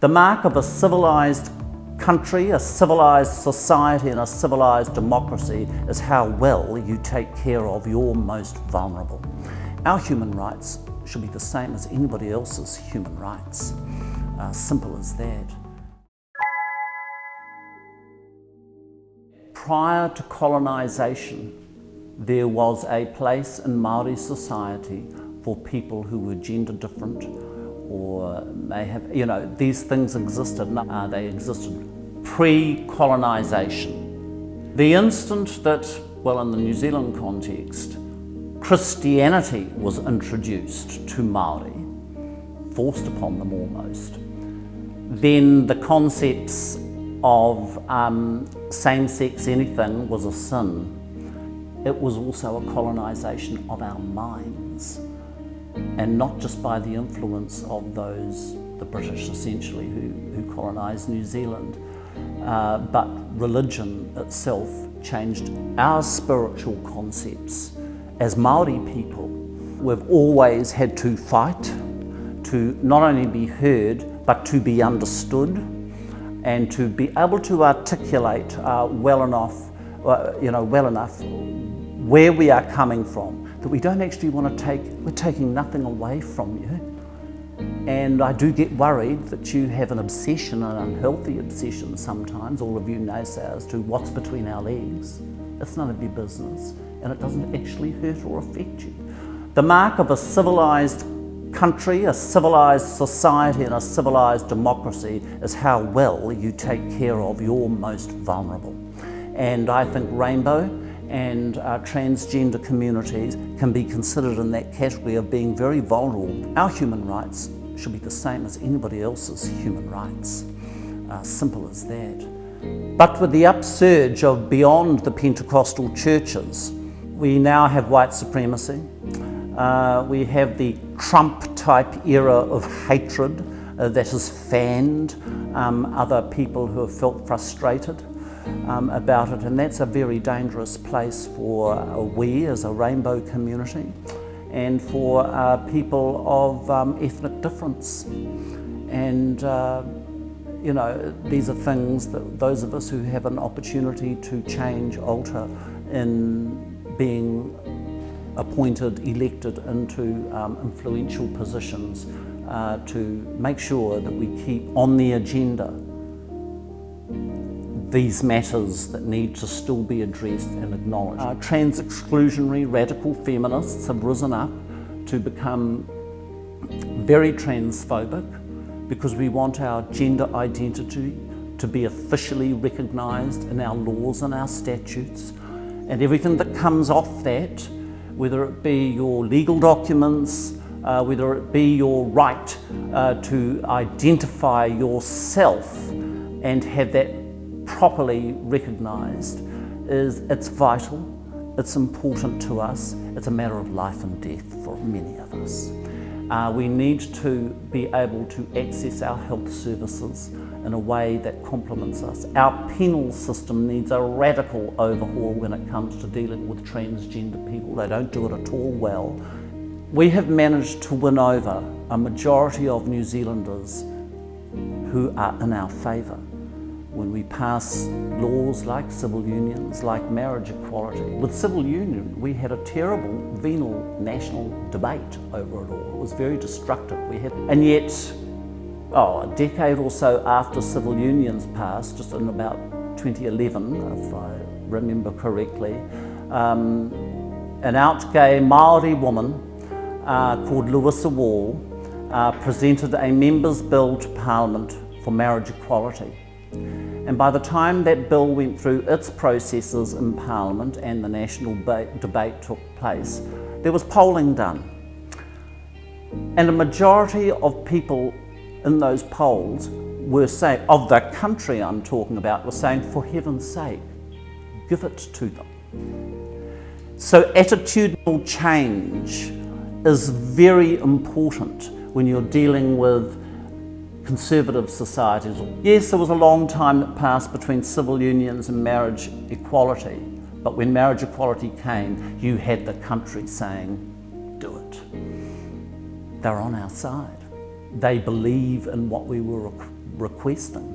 The mark of a civilised country, a civilised society and a civilised democracy is how well you take care of your most vulnerable. Our human rights should be the same as anybody else's human rights. Simple as that. Prior to colonisation, there was a place in Māori society for people who were gender different or may have, these things existed. They existed pre-colonisation. The instant that, in the New Zealand context, Christianity was introduced to Māori, forced upon them almost, then the concepts of same-sex anything was a sin. It was also a colonisation of our minds, and not just by the influence of those, the British essentially, who colonised New Zealand, but religion itself changed our spiritual concepts. As Māori people, we've always had to fight to not only be heard, but to be understood, and to be able to articulate well enough where we are coming from, that we don't actually want to we're taking nothing away from you. And I do get worried that you have an obsession, an unhealthy obsession sometimes, all of you naysayers, to what's between our legs. It's none of your business, and it doesn't actually hurt or affect you. The mark of a civilised country, a civilised society and a civilised democracy is how well you take care of your most vulnerable. And I think rainbow and transgender communities can be considered in that category of being very vulnerable. Our human rights should be the same as anybody else's human rights. Simple as that. But with the upsurge of beyond the Pentecostal churches, we now have white supremacy. We have the Trump-type era of hatred that has fanned other people who have felt frustrated about it, and that's a very dangerous place for we as a rainbow community and for people of ethnic difference. And these are things that those of us who have an opportunity to change, alter in being appointed, elected into influential positions to make sure that we keep on the agenda these matters that need to still be addressed and acknowledged. Trans-exclusionary radical feminists have risen up to become very transphobic because we want our gender identity to be officially recognised in our laws and our statutes, and everything that comes off that, whether it be your legal documents, whether it be your right to identify yourself and have that properly recognised, it's vital, it's important to us, it's a matter of life and death for many of us. We need to be able to access our health services in a way that complements us. Our penal system needs a radical overhaul when it comes to dealing with transgender people. They don't do it at all well. We have managed to win over a majority of New Zealanders who are in our favour when we pass laws like civil unions, like marriage equality. With civil union, we had a terrible venal national debate over it all. It was very destructive. And yet, a decade or so after civil unions passed, just in about 2011, if I remember correctly, an out gay Māori woman called Louisa Wall presented a members' bill to Parliament for marriage equality. And by the time that bill went through its processes in Parliament and the national debate took place, there was polling done. And a majority of people in those polls were saying, of the country I'm talking about, were saying, for heaven's sake, give it to them. So attitudinal change is very important when you're dealing with conservative societies. Yes, there was a long time that passed between civil unions and marriage equality, but when marriage equality came, you had the country saying, do it. They're on our side. They believe in what we were requesting